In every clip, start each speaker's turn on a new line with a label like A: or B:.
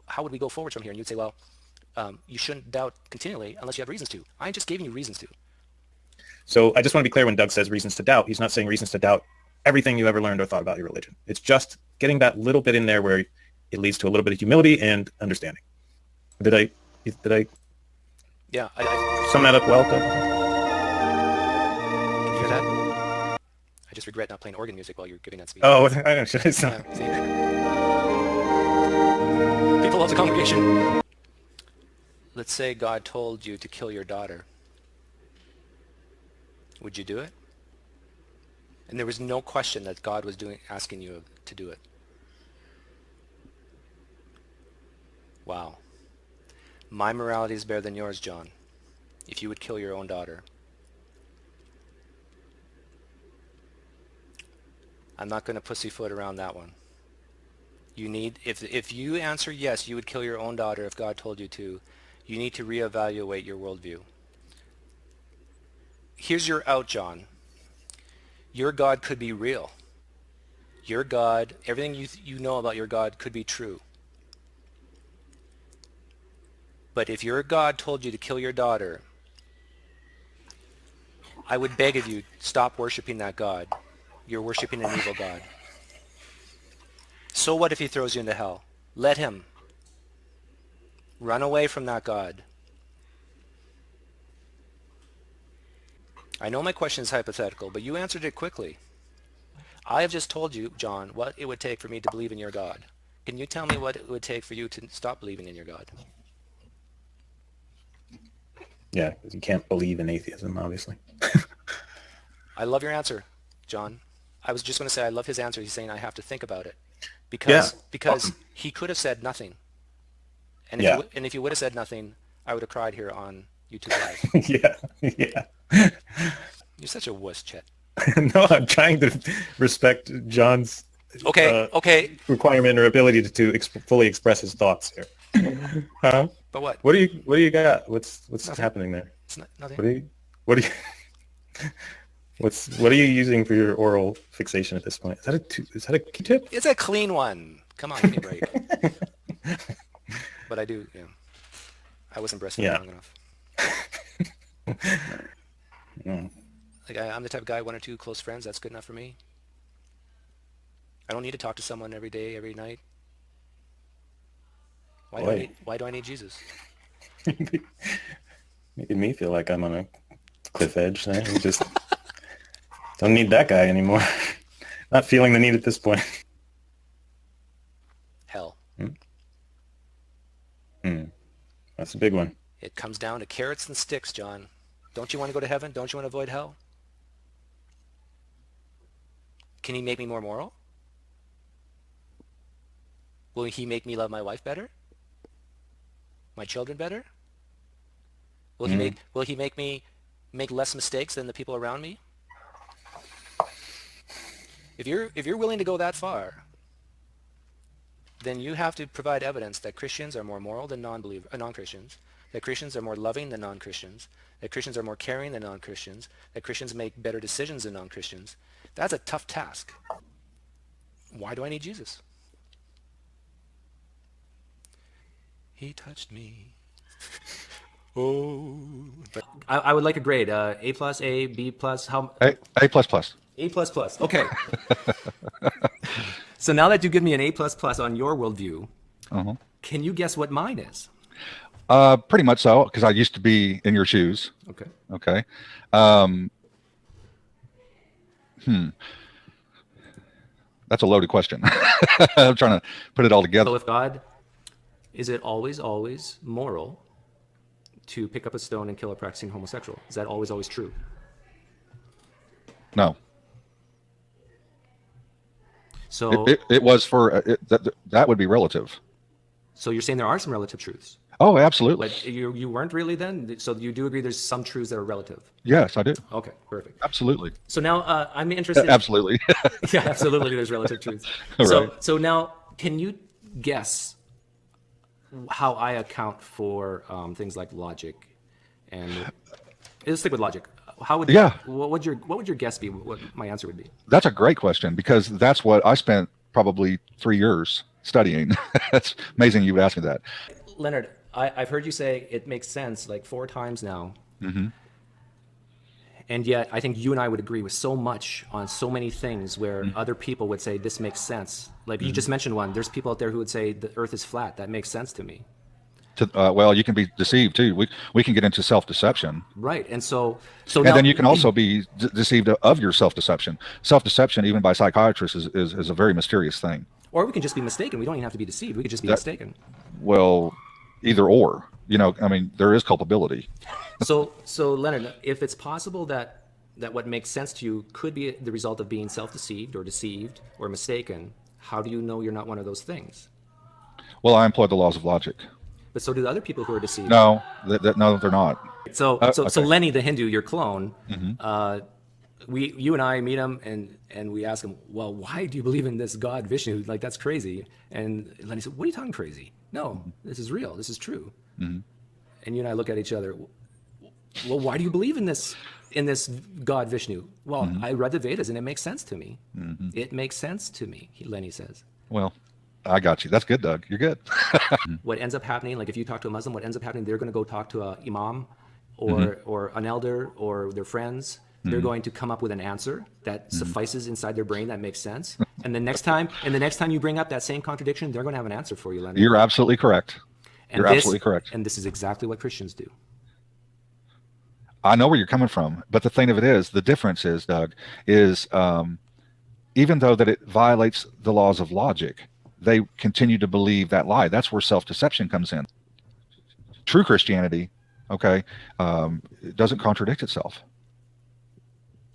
A: how would we go forward from here? And you'd say, well, you shouldn't doubt continually unless you have reasons to. I just gave you reasons to.
B: So I just want to be clear, when Doug says reasons to doubt, he's not saying reasons to doubt everything you ever learned or thought about your religion. It's just getting that little bit in there where it leads to a little bit of humility and understanding. Did I
A: Yeah, I
B: sum that up well, Doug?
A: can you hear that? I just regret not playing organ music while you're giving that speech.
B: Oh, I know. Should I stop?
A: Yeah, see? People of the congregation, let's say God told you to kill your daughter. Would you do it? And there was no question that God was asking you to do it. Wow. My morality is better than yours, John. If you would kill your own daughter. I'm not going to pussyfoot around that one. You need, if you answer yes, you would kill your own daughter if God told you to, you need to reevaluate your worldview. Here's your out, John. Your God could be real. Your God, everything you know about your God could be true. But if your God told you to kill your daughter, I would beg of you, stop worshiping that God. You're worshiping an evil God. So what if he throws you into hell? Let him. Run away from that God. I know my question is hypothetical, but you answered it quickly. I have just told you, John, what it would take for me to believe in your God. Can you tell me what it would take for you to stop believing in your God?
B: Yeah, because you can't believe in atheism, obviously.
A: I love your answer, John. I was just going to say I love his answer. He's saying I have to think about it. Because he could have said nothing. And if you would have said nothing, I would have cried here on YouTube Live.
B: Yeah.
A: You're such a wuss, Chet.
B: No, I'm trying to respect John's
A: Okay.
B: requirement or ability to fully express his thoughts here. Huh?
A: But what?
B: What do you got? What's happening there?
A: It's nothing.
B: What are you using for your oral fixation at this point? Is that a Q-tip?
A: It's a clean one. Come on, give me a break. But I do, yeah. I wasn't breastfeeding long enough. Like I'm the type of guy, one or two close friends, that's good enough for me. I don't need to talk to someone every day, every night. Why do I need Jesus?
B: Making me feel like I'm on a cliff edge there. You just don't need that guy anymore. Not feeling the need at this point.
A: Hell.
B: That's a big one.
A: It comes down to carrots and sticks, John. Don't you want to go to heaven? Don't you want to avoid hell? Can he make me more moral? Will he make me love my wife better? My children better? Will he make me make less mistakes than the people around me? If you're willing to go that far, then you have to provide evidence that Christians are more moral than non-Christians, that Christians are more loving than non-Christians, that Christians are more caring than non-Christians, that Christians make better decisions than non-Christians. That's a tough task. Why do I need Jesus? He touched me. Oh. But I would like a grade. A plus, A, B plus. How?
C: A plus plus.
A: A plus plus. Okay. So now that you give me an A plus plus on your worldview, can you guess what mine is?
C: Pretty much so, because I used to be in your shoes. Okay. That's a loaded question. I'm trying to put it all together.
A: So with God, is it always moral to pick up a stone and kill a practicing homosexual? Is that always true?
C: No.
A: So
C: it was for that would be relative.
A: So you're saying there are some relative truths?
C: Oh, absolutely.
A: But you weren't really then? So you do agree there's some truths that are relative?
C: Yes, I do.
A: Okay, perfect.
C: Absolutely.
A: So now I'm interested.
C: Absolutely.
A: Yeah, absolutely. There's relative truths.
C: Right.
A: So now, can you guess how I account for things like logic? And let's stick with logic. What would your guess be? What my answer would be?
C: That's a great question, because that's what I spent probably 3 years studying. It's amazing you would ask me that.
A: Leonard, I've heard you say it makes sense like 4 times now.
C: Mm-hmm.
A: And yet, I think you and I would agree with so much on so many things where other people would say, this makes sense. Like you just mentioned one. There's people out there who would say the earth is flat. That makes sense to me.
C: Well, you can be deceived too. We can get into self-deception.
A: Right. And so
C: And
A: now,
C: then you can also be deceived of your self-deception. Self-deception, even by psychiatrists, is a very mysterious thing.
A: or we can just be mistaken. We don't even have to be deceived. We could just be mistaken.
C: Well, either or. I mean, there is culpability.
A: So Leonard, if it's possible that what makes sense to you could be the result of being self-deceived or deceived or mistaken, how do you know you're not one of those things?
C: Well, I employ the laws of logic.
A: But so do the other people who are deceived.
C: No, no, they're not.
A: So
C: Okay.
A: Lenny the Hindu, your clone,
C: Mm-hmm.
A: you and I meet him and we ask him, well, why do you believe in this God Vishnu? Like, that's crazy. And Lenny said, what are you talking crazy? No, this is real. This is true.
C: Mm-hmm.
A: And you and I look at each other. Well, why do you believe in this God Vishnu? Well, I read the Vedas and it makes sense to me.
C: Mm-hmm.
A: It makes sense to me, Lenny says.
C: Well, I got you. That's good, Doug. You're good.
A: What ends up happening, like if you talk to a Muslim, what ends up happening, they're going to go talk to a imam or an elder or their friends. They're going to come up with an answer that suffices inside their brain that makes sense. And the next time you bring up that same contradiction, they're going to have an answer for you, Leonard.
C: You're absolutely correct.
A: And
C: absolutely correct.
A: And this is exactly what Christians do.
C: I know where you're coming from, but the thing of it is, the difference is, Doug, is even though that it violates the laws of logic, they continue to believe that lie. That's where self-deception comes in. True Christianity, okay, it doesn't contradict itself.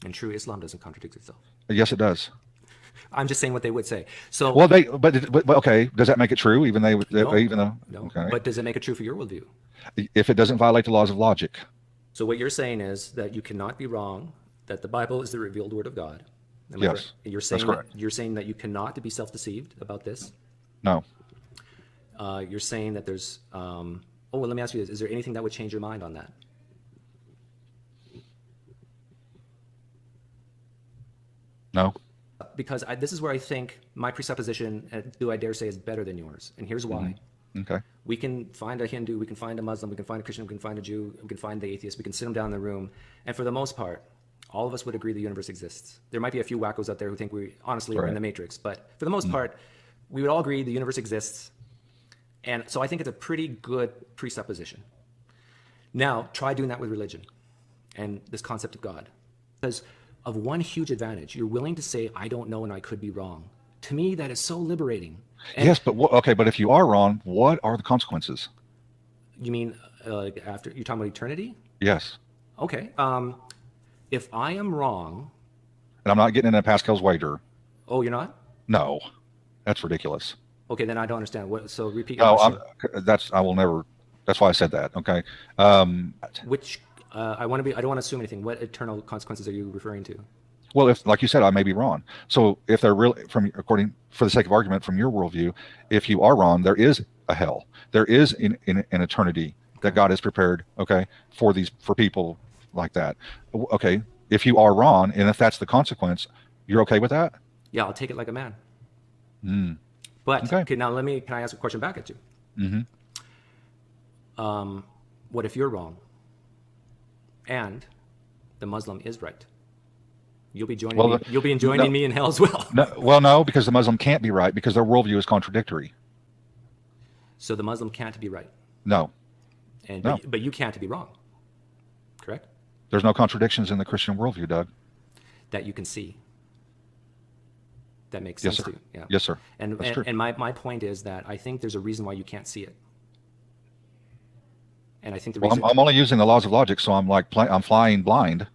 A: And true Islam doesn't contradict itself.
C: Yes, it does.
A: I'm just saying what they would say. So,
C: well, but okay, does that make it true? Even though,
A: no.
C: Okay.
A: But does it make it true for your worldview?
C: If it doesn't violate the laws of logic.
A: So what you're saying is that you cannot be wrong, that the Bible is the revealed word of God.
C: Yes,
A: you're saying
C: that's correct.
A: You're saying that you cannot be self-deceived about this.
C: No.
A: You're saying that there's. Let me ask you this: is there anything that would change your mind on that?
C: No.
A: Because this is where I think my presupposition, do I dare say, is better than yours, and here's why.
C: Okay.
A: We can find a Hindu, we can find a Muslim, we can find a Christian, we can find a Jew, we can find the atheist, we can sit them down in the room, and for the most part, all of us would agree the universe exists. There might be a few wackos out there who think we honestly are in the Matrix, but for the most part, we would all agree the universe exists, and so I think it's a pretty good presupposition. Now, try doing that with religion and this concept of God. Because of one huge advantage, you're willing to say, I don't know and I could be wrong. To me, that is so liberating. And
C: yes, but but if you are wrong, what are the consequences?
A: you mean after you're talking about eternity?
C: Yes.
A: Okay. If I am wrong,
C: And I'm not getting into Pascal's wager.
A: oh, you're not?
C: No, that's ridiculous.
A: Okay, then I don't understand. What? So repeat
C: No,
A: your question.
C: I will never. That's why I said that. Okay.
A: Which I want to be. I don't want to assume anything. What eternal consequences are you referring to?
C: Well, if, like you said, I may be wrong. So if they're really, for the sake of argument, from your worldview, if you are wrong, there is a hell. There is an eternity that God has prepared, okay, for people like that. Okay, if you are wrong, and if that's the consequence, you're okay with that?
A: Yeah, I'll take it like a man.
C: Mm.
A: But
C: Okay.
A: now can I ask a question back at you?
C: Mm-hmm.
A: What if you're wrong, and the Muslim is right? You'll be joining me. You'll be joining me in hell as well.
C: No, because the Muslim can't be right because their worldview is contradictory.
A: So the Muslim can't be right,
C: No,
A: but you can't be wrong, correct?
C: there's no contradictions in the Christian worldview, Doug.
A: That you can see. That makes
C: Yes,
A: sense
C: sir.
A: to you. Yeah.
C: Yes, sir.
A: And
C: That's true.
A: and my point is that I think there's a reason why you can't see it. And I think the
C: Well,
A: reason.
C: I'm only using the laws of logic, so I'm I'm flying blind,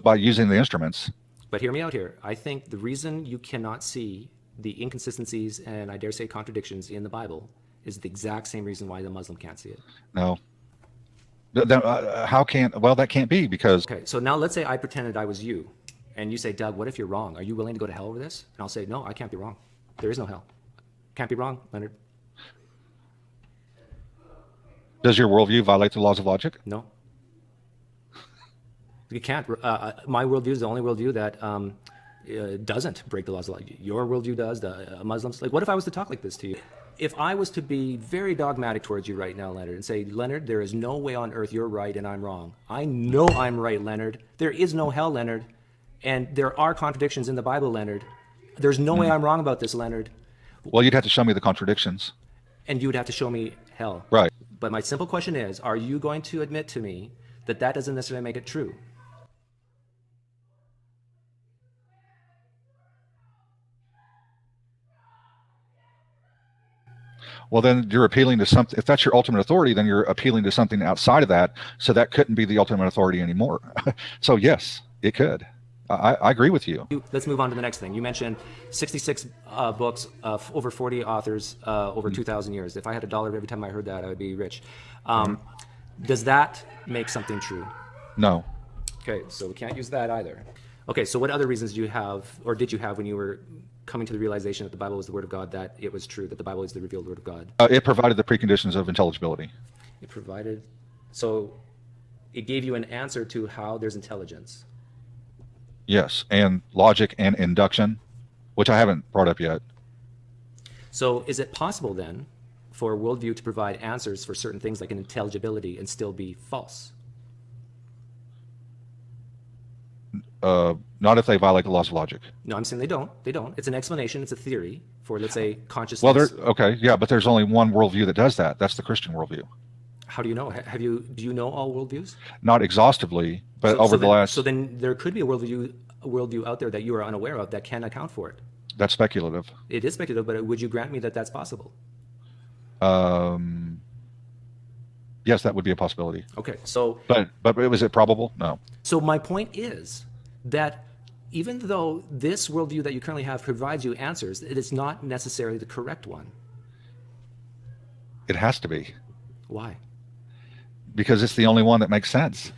C: by using the instruments.
A: But hear me out here. I think the reason you cannot see the inconsistencies and I dare say contradictions in the Bible is the exact same reason why the Muslim can't see it.
C: No. Then that can't be because
A: Okay, so now let's say I pretended I was you, and you say, Doug, what if you're wrong? Are you willing to go to hell over this? And I'll say, no, I can't be wrong. There is no hell. Can't be wrong, Leonard.
C: does your worldview violate the laws of logic?
A: No. You can't. My worldview is the only worldview that doesn't break the laws of logic. Your worldview does, the Muslims. Like, what if I was to talk like this to you? If I was to be very dogmatic towards you right now, Leonard, and say, Leonard, there is no way on earth you're right and I'm wrong. I know I'm right, Leonard. There is no hell, Leonard. And there are contradictions in the Bible, Leonard. There's no way I'm wrong about this, Leonard.
C: Well, you'd have to show me the contradictions.
A: And you would have to show me hell.
C: Right.
A: But my simple question is, are you going to admit to me that that doesn't necessarily make it true?
C: Well, then you're appealing to something. If that's your ultimate authority, then you're appealing to something outside of that. So that couldn't be the ultimate authority anymore. So yes, it could. I agree with you.
A: Let's move on to the next thing. You mentioned 66 books, over 40 authors, over 2,000 years. If I had $1 every time I heard that, I would be rich. Does that make something true?
C: No.
A: Okay, so we can't use that either. Okay, so what other reasons do you have, or did you have, when you were coming to the realization that the Bible was the Word of God, that it was true, that the Bible is the revealed Word of God?
C: It provided the preconditions of intelligibility.
A: It provided, so it gave you an answer to how there's intelligence.
C: Yes, and logic and induction, which I haven't brought up yet.
A: So is it possible then for a worldview to provide answers for certain things like an intelligibility and still be false?
C: Not if they violate the laws of logic.
A: No, I'm saying they don't. They don't. It's an explanation. It's a theory for, let's say, consciousness.
C: Well, okay, yeah, but there's only one worldview that does that. That's the Christian worldview.
A: How do you know? Do you know all worldviews?
C: Not exhaustively, but over the last.
A: So then there could be a worldview out there that you are unaware of that can account for it.
C: That's speculative.
A: It is speculative, but would you grant me that that's possible?
C: Yes, that would be a possibility.
A: Okay, so.
C: But was it probable? No.
A: So my point is that even though this worldview that you currently have provides you answers, it is not necessarily the correct one.
C: It has to be.
A: Why?
C: Because it's the only one that makes sense.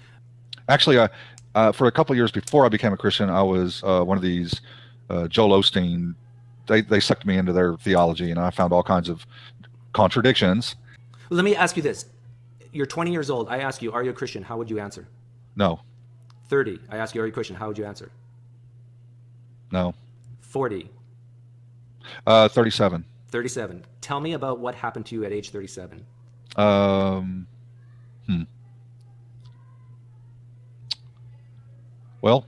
C: Actually, for a couple of years before I became a Christian, I was one of these Joel Osteen. They sucked me into their theology, and I found all kinds of contradictions.
A: Let me ask you this. You're 20 years old. I ask you, are you a Christian? How would you answer?
C: No.
A: 30. I ask you, are you a Christian? How would you answer?
C: No.
A: 40.
C: 37.
A: 37. Tell me about what happened to you at age 37.
C: Well,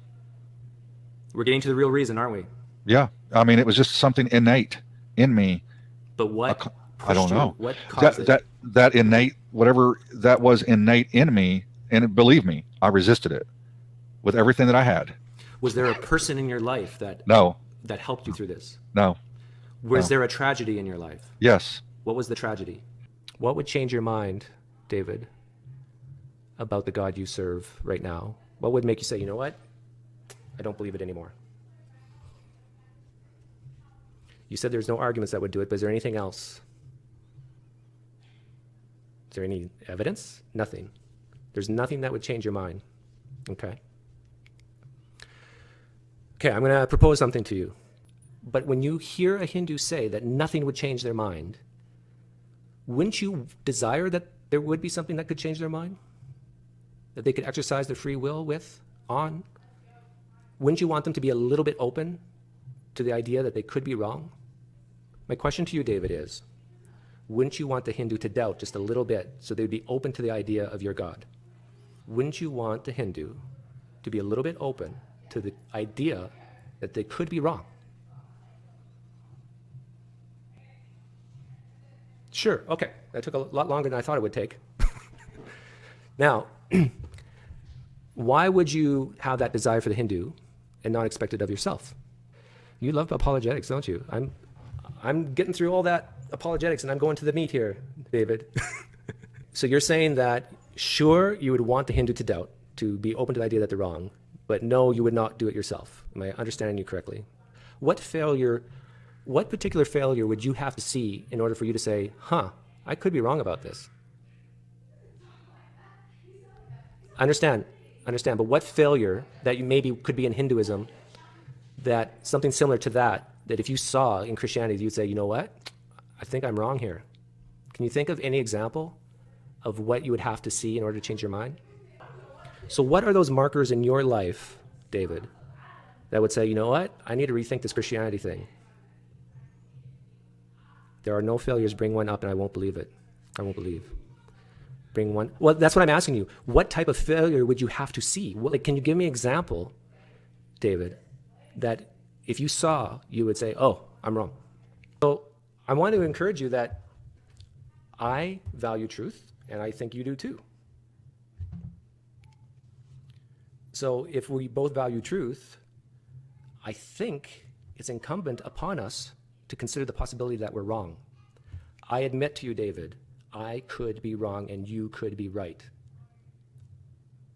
A: we're getting to the real reason, aren't we?
C: Yeah. I mean, it was just something innate in me.
A: But what?
C: I don't know.
A: What caused
C: that innate, whatever that was innate in me, and believe me, I resisted it with everything that I had.
A: Was there a person in your life that helped you through this?
C: No.
A: Was there a tragedy in your life?
C: Yes.
A: What was the tragedy? What would change your mind, David, about the God you serve right now? What would make you say, you know what? I don't believe it anymore. You said there's no arguments that would do it, but is there anything else? Is there any evidence? Nothing. There's nothing that would change your mind. Okay. Okay, I'm going to propose something to you. But when you hear a Hindu say that nothing would change their mind, wouldn't you desire that there would be something that could change their mind? That they could exercise their free will on? Wouldn't you want them to be a little bit open to the idea that they could be wrong? My question to you, David, is, wouldn't you want the Hindu to doubt just a little bit so they'd be open to the idea of your God? Wouldn't you want the Hindu to be a little bit open to the idea that they could be wrong? Sure, okay. That took a lot longer than I thought it would take. Now, why would you have that desire for the Hindu and not expect it of yourself? You love apologetics, don't you? I'm getting through all that apologetics and I'm going to the meat here, David. So you're saying that, sure, you would want the Hindu to doubt, to be open to the idea that they're wrong, but no, you would not do it yourself. Am I understanding you correctly? What particular failure would you have to see in order for you to say, I could be wrong about this? I understand, but what failure that you maybe could be in Hinduism, that something similar to that if you saw in Christianity, you'd say, you know what? I think I'm wrong here. Can you think of any example of what you would have to see in order to change your mind? So what are those markers in your life, David,
D: that would say, you know what? I need to rethink this Christianity thing. There are no failures. Bring one up and I won't believe it. I won't believe. Bring one. Well, that's what I'm asking you. What type of failure would you have to see? Like, can you give me an example, David, that if you saw, you would say, oh, I'm wrong. So I want to encourage you that I value truth, and I think you do too. So if we both value truth, I think it's incumbent upon us to consider the possibility that we're wrong. I admit to you, David, I could be wrong and you could be right.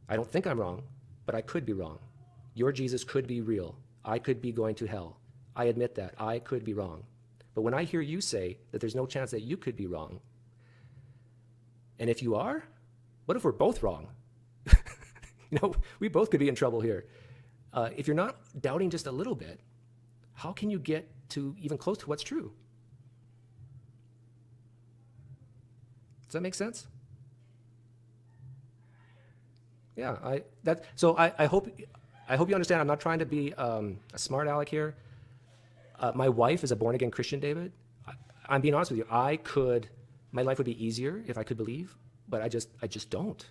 D: I don't think I'm wrong, but I could be wrong. Your Jesus could be real. I could be going to hell. I admit that. I could be wrong. But when I hear you say that there's no chance that you could be wrong, and if you are, what if we're both wrong? We both could be in trouble here. If you're not doubting just a little bit, how can you get to even close to what's true? Does that make sense? Yeah, I hope you understand. I'm not trying to be a smart aleck here. My wife is a born again Christian, David. I'm being honest with you. My life would be easier if I could believe, but I just don't.